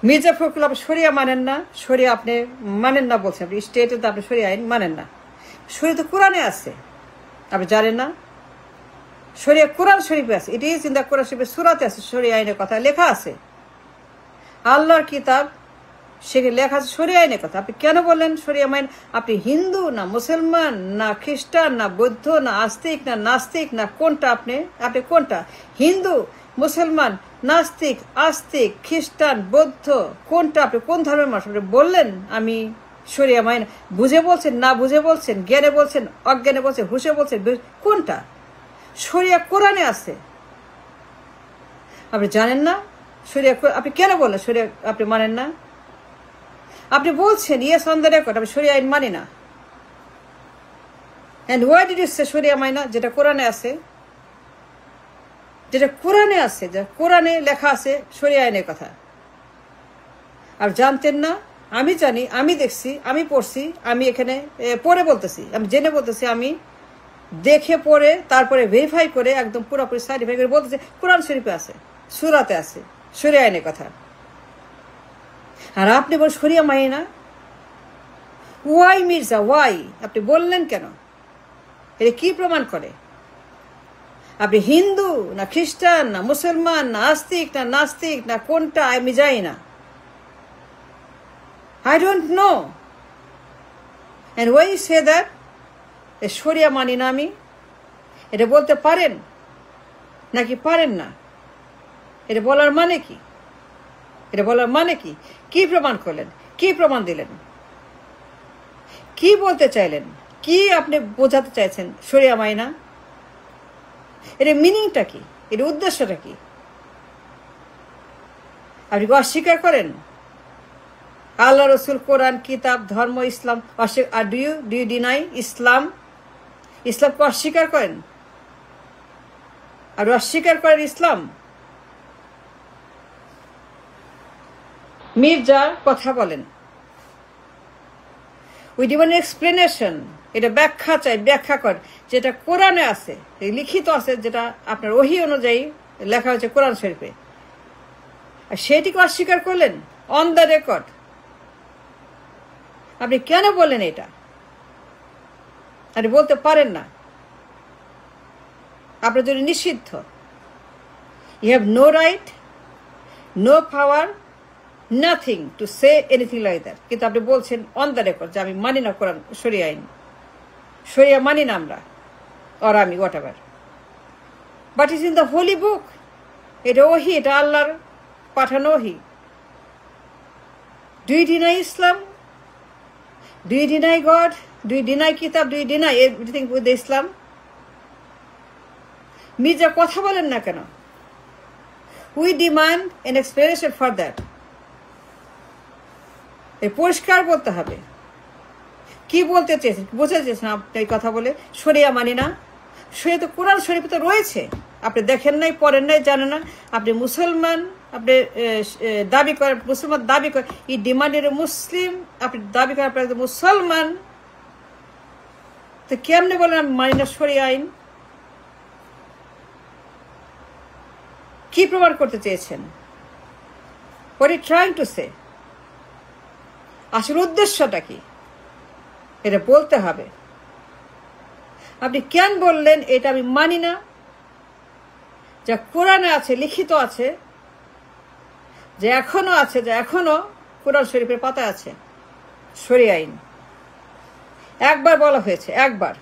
মির্জা ফখরুল, আপনি শরিয়া মানেন না, শরিয়া আপনি মানেন না বলছেন, আপনি স্টেটে তো আপনি শরিয়া আইন মানেন না। শরিয়া তো কোরআনে আছে, আপনি জানেন না? শরিয়া কোরআন শরীফে আছে, ইট ইজ ইন দ্য কোরআন শরীফের সূরাতে আছে, শরিয়া আইনের কথা লেখা আছে। আল্লাহর কিতাব, সেখানে লেখা আছে শরিয়া আইনের কথা। আপনি কেন বললেন শরিয়া আইন? আপনি হিন্দু না মুসলমান না খ্রিস্টান না বৌদ্ধ না আস্তিক না নাস্তিক না কোনটা? আপনি কোনটা? হিন্দু, মুসলমান, নাস্তিক, আস্তিক, খ্রিস্টান, বৌদ্ধ, কোনটা? আপনি কোন ধর্মের মানুষ? আপনি বললেন আমি শরিয়া মাইন। বুঝে বলছেন না বুঝে বলছেন, জ্ঞানে বলছেন অজ্ঞানে বলছেন, হুঁশে বলছেন, কোনটা? শরিয়া কোরআনে আছে, আপনি জানেন না? শরিয়া আপনি কেন বললেন শরিয়া আপনি মানেন না? আপনি বলছেন ইয়েস অন দ্য রেকর্ড আমি শরিয়া আইন মানি না। এন্ড ওয়াই ডিড ইউ সে শরিয়া মাইনা? যেটা কোরআনে আছে, যেটা কোরআনে আছে, যা কোরআনে লেখা আছে শরিয়া আইনের কথা। আর জানতেন না? আমি জানি, আমি দেখছি, আমি পড়ছি, আমি এখানে পড়ে বলতেছি, আমি জেনে বলতেছি, আমি দেখে পড়ে তারপরে ভেরিফাই করে একদম পুরোপুরি সার্টিফাই করে বলতেছি কোরআন শরীফে আছে, সূরাতে আছে শরিয়া আইনের কথা। আর আপনি বল শরিয়া মানি না? Why Mirza, why? আপনি বললেন কেন? এটা কি প্রমাণ করে? আপনি হিন্দু না খ্রিস্টান না মুসলমান না আস্তিক না নাস্তিক না কোনটা আমি জানি না। I don't know. And why you say that? শরিয়া মানি না আমি, এটা বলতে পারেন নাকি পারেন না? এটা বলার মানে কি? এটা বলার মানে কি? কি প্রমাণ করলেন? কি প্রমাণ দিলেন? কি বলতে চাইলেন? কি আপনি বোঝাতে চাইছেন শরিয়া মানি না? এর মিনিংটা কি? এর উদ্দেশ্যটা কি? আপনি কি অস্বীকার করেন আল্লাহ রসুল কোরআন কিতাব ধর্ম ইসলাম? আর ডু ইউ ডিনাই ইসলাম? ইসলামকে অস্বীকার করেন? আর অস্বীকার করেন ইসলাম? মির্জা কথা বলেন, উই ডিমান্ড এক্সপ্লেনেশন। এটা ব্যাখ্যা চাই, ব্যাখ্যা কর। যেটা কোরআনে আছে, লিখিত আছে, যেটা আপনার ওহী অনুযায়ী লেখা হয়েছে কোরআন শরীফে, আর সেটিকে অস্বীকার করলেন অন দ্য রেকর্ড। আপনি কেন বললেন এটা? আপনি বলতে পারেন না, আপনার জন্য নিষিদ্ধ। You have no right, no power, nothing to say anything like that. কিন্তু আপনি বলছেন অন দ্য রেকর্ড যে আমি মানি না কোরআন শরিয়া আইন, শরিয়া মানি না আমরা, আর আমি whatever, but is in the holy book. এটা ওহী, এটা আল্লাহর পাঠানো ওহী। Do you deny Islam? Do you deny God? Do you deny Kitab? Do you deny everything with Islam? Mirza কথা বলেন না কেন? We demand an explanation for that. পরিষ্কার বলতে হবে। কি বলতে চেয়েছেন, বুঝতে চেয়েছেন আপনি এই কথা বলে? শরিয়া মানি না? শরিয়া তো কোরআন শরীফে তো রয়েছে, আপনি দেখেন নাই, পড়েন নাই, জানেন না। আপনি মুসলমান, আপনি দাবি করেন মুসলমান, দাবি করেন ই ডিমান্ডের মুসলিম, আপনি দাবি করেন আপনি মুসলমান, তো কেমনে বলেন আমি মানি না শরিয়া আইন? কি প্রমাণ করতে চেয়েছেন? What you trying to say? আসল উদ্দেশ্যটা কি? এটা বলতে হবে। আপনি কেন বললেন এটা আমি মানি না? যা কোরআনে আছে, লিখিত আছে, যে এখনো আছে, যে এখনো কোরআন শরীফের পাতা আছে শরিয়া আইন। একবার বলা হয়েছে, একবার।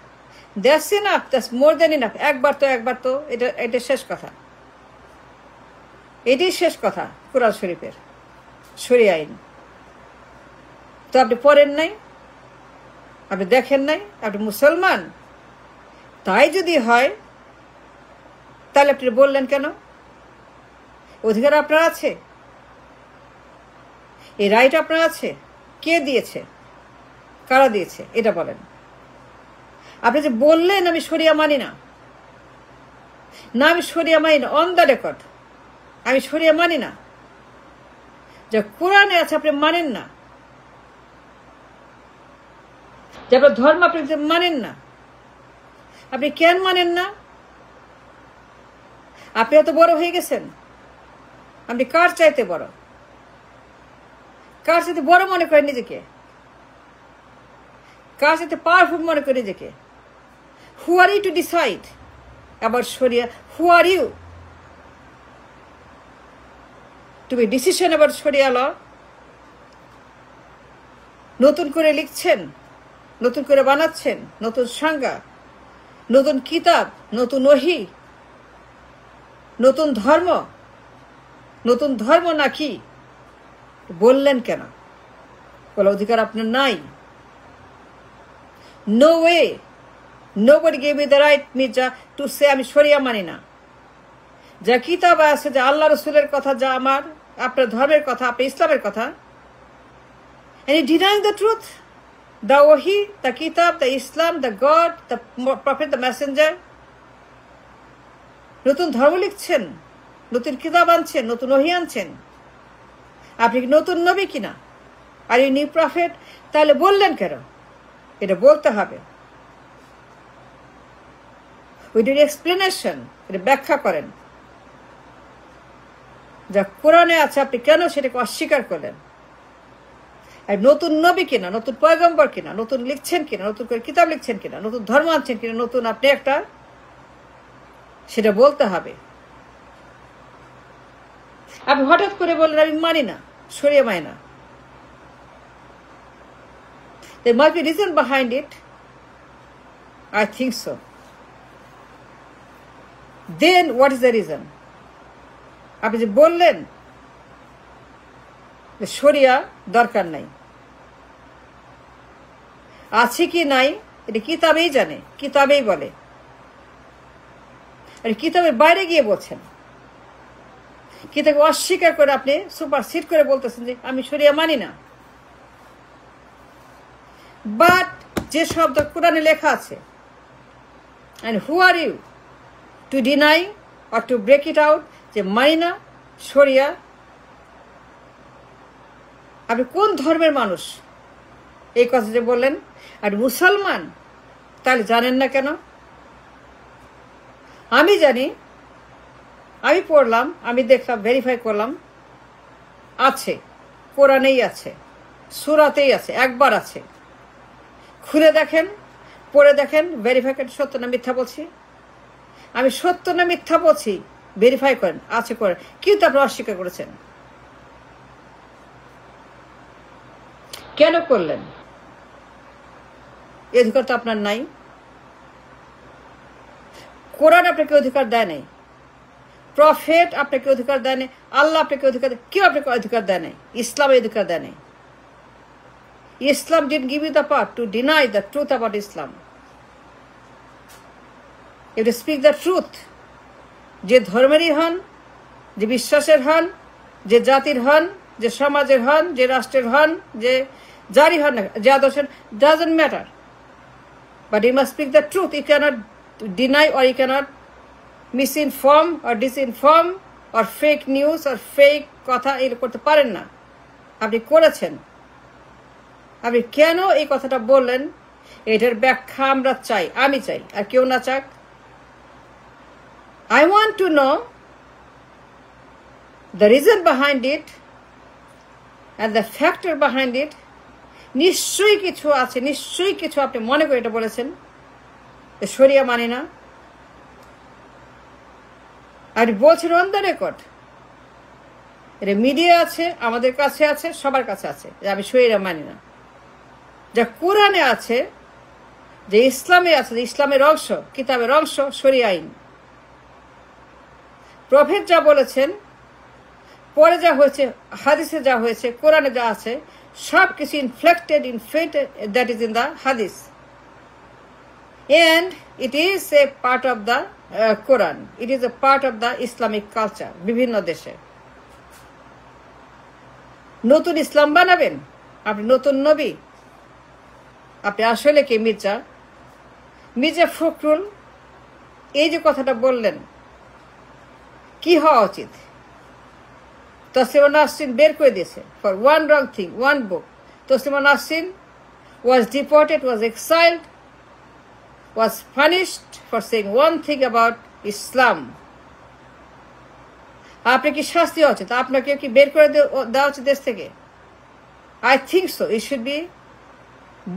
That's enough, that's more than enough. একবার তো এটা শেষ কথা, এটাই শেষ কথা কোরআন শরীফের শরিয়া আইন। তো আপনি পড়েন নাই, আপনি দেখেন নাই, আপনি মুসলমান। তাই যদি হয় তাহলে আপনি বললেন কেন? অধিকার আপনার আছে, এই রাইট আপনার আছে। কে দিয়েছে? কারা দিয়েছে? এটা বলেন। আপনি যে বললেন আমি শরিয়া মানি না, না আমি শরিয়া মানি না, অন দ্য রেকর্ড আমি শরিয়া মানি না। যা কোরআনে আছে আপনি মানেন না, যে আপনার ধর্ম আপনি মানেন না। আপনি কেন মানেন না? আপনি এত বড় হয়ে গেছেন, আপনি কার চাইতে বড়? কার সাথে বড় মনে করে নিজেকে, কার সাথে পাওয়ারফুল মনে করে নিজেকে? Who are you to decide about sharia? Who are you to be decision about sharia law? নতুন করে লিখছেন, নতুন করে বানাচ্ছেন, নতুন সংজ্ঞা, নতুন কিতাব, নতুন ওহী, নতুন ধর্ম। নতুন ধর্ম নাকি? বললেন কেন? বলার অধিকার আপনার নাই। No way, nobody gave me the right Mirza to say আমি শরিয়া মানি না। যা কিতাব আছে, যা আল্লাহ রসুলের কথা, যা আমার আপনার ধর্মের কথা, আপনার ইসলামের কথা, and you denying the truth, the wahi, the kitab, the Islam, the God, the prophet, the messenger. নতুন ধর্ম লিখছেন, নতুন কিতাব আনছেন, নতুন ওহী আনছেন। আপনি কি নতুন নবী কিনা? Are you new prophet? তাহলে বললেন কেন? এটা বলতে হবে। উইথ এক্সপ্লেনেশন, এটা ব্যাখ্যা করেন। যা কোরআনে আছে আপনি কেন সেটাকে অস্বীকার করলেন? আর নতুন নবী কিনা, নতুন পয়গম্বর কিনা, নতুন লিখছেন কিনা, নতুন করে কিতাব লিখছেন কিনা, নতুন ধর্ম আনছেন কিনা, নতুন আপনি একটা, সেটা বলতে হবে। আপনি হঠাৎ করে বললেন আমি মানি না, শরিয়া মানি না। There must be reason behind it. I think so. Then what is the reason? আপনি যে বললেন যে শরিয়া দরকার নাই, আছে কি নাই এটা কিতাবেই জানে, কিতাবেই বলে। আর কিতাবের বাইরে গিয়ে বলছেন, কিতাবকে অস্বীকার করে আপনি সুপারসিড করে বলতেছেন যে আমি শরিয়া মানি না। বাট যে শব্দ কোরআনে লেখা আছে, and who are you to deny or to break it out যে মানি না শরিয়া? আপনি কোন ধর্মের মানুষ এই কথা যে বললেন? আর মুসলমান, তাহলে জানেন না কেন? আমি জানি, আমি পড়লাম, আমি দেখলাম, ভেরিফাই করলাম, আছে, কোরআনেই আছে, সূরাতেই আছে, একবার আছে। খুলে দেখেন, পড়ে দেখেন, ভেরিফাই করেন সত্য না মিথ্যা বলছি। আমি সত্য না মিথ্যা বলছি ভেরিফাই করেন, আছে করেন। কিন্তু আপনি অস্বীকার করেছেন। কেন করলেন? এই অধিকার তো আপনার নাই। কোরআন আপনাকে অধিকার দেয় নাই, প্রফেট আপনাকে অধিকার দেয় নাই, আল্লাহ আপনাকে অধিকার দেয়, কেউ আপনাকে অধিকার দেয় নাই, ইসলাম অধিকার দেয় নাই। Islam didn't give you the power to deny the truth about Islam. You have to speak the truth. যে ধর্মেরই হন, যে বিশ্বাসের হন, যে জাতির হন, যে সমাজের হন, যে রাষ্ট্রের হন, যে যারই হন না, যে আদর্শের, doesn't matter. But you must speak the truth. You cannot deny or you cannot misinform or disinform or fake news or fake কথা এগুলো করতে পারেন না। আপনি করেছেন। আপনি কেন এই কথাটা বললেন এটার ব্যাখ্যা আমরা চাই, আমি চাই, আর কেউ না চাক। I want to know the reason behind it and the factor behind it. নিশ্চয়ই কিছু আছে, নিশ্চয়ই কিছু আপনি মনে করে এটা বলেছেন যে শরিয়া মানি না। আপনি বলছেন অন দ্য রেকর্ড, এটা মিডিয়া আছে, আমাদের কাছে আছে, সবার কাছে আছে যে আমি শরিয়া মানি না। যা কোরআনে আছে, যে ইসলামে আছে, যে ইসলামের অংশ, কিতাবের অংশ শরিয়া আইন। প্রফেট যা বলেছেন, পরে যা হয়েছে, হাদিসে যা হয়েছে, কোরআনে যা আছে, সব কিছু inflected, that is in the হাদিস, and it is a part of the Quran. It is a part of the Islamic culture. বিভিন্ন দেশে নতুন ইসলাম বানাবেন আপনি, নতুন নবী। আপনি আসলে কি মির্জা ফখরুল এই যে কথাটা বললেন, কি হওয়া উচিত? তসলিমা নাসরিন বের করে দিয়েছে for one wrong thing, one book. Taslima Nasrin was deported, was exiled, was punished for saying one thing about Islam. আপনি কি শাস্তি হওয়া উচিত? আপনাকে কি বের করে দেওয়া উচিত দেশ থেকে? I think so. He should be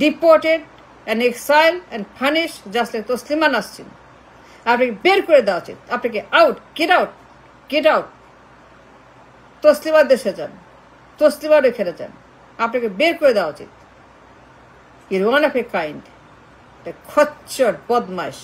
deported and exiled and punished just like Taslima Nasrin. আপনাকে বের করে দেওয়া উচিত। আপনাকে আউট, গেট আউট। তসলিমার দেশে যান, তসলিমার এখানে যান, আপনাকে বের করে দেওয়া উচিত। You're one of a kind, খচ্চর বদমাইশ।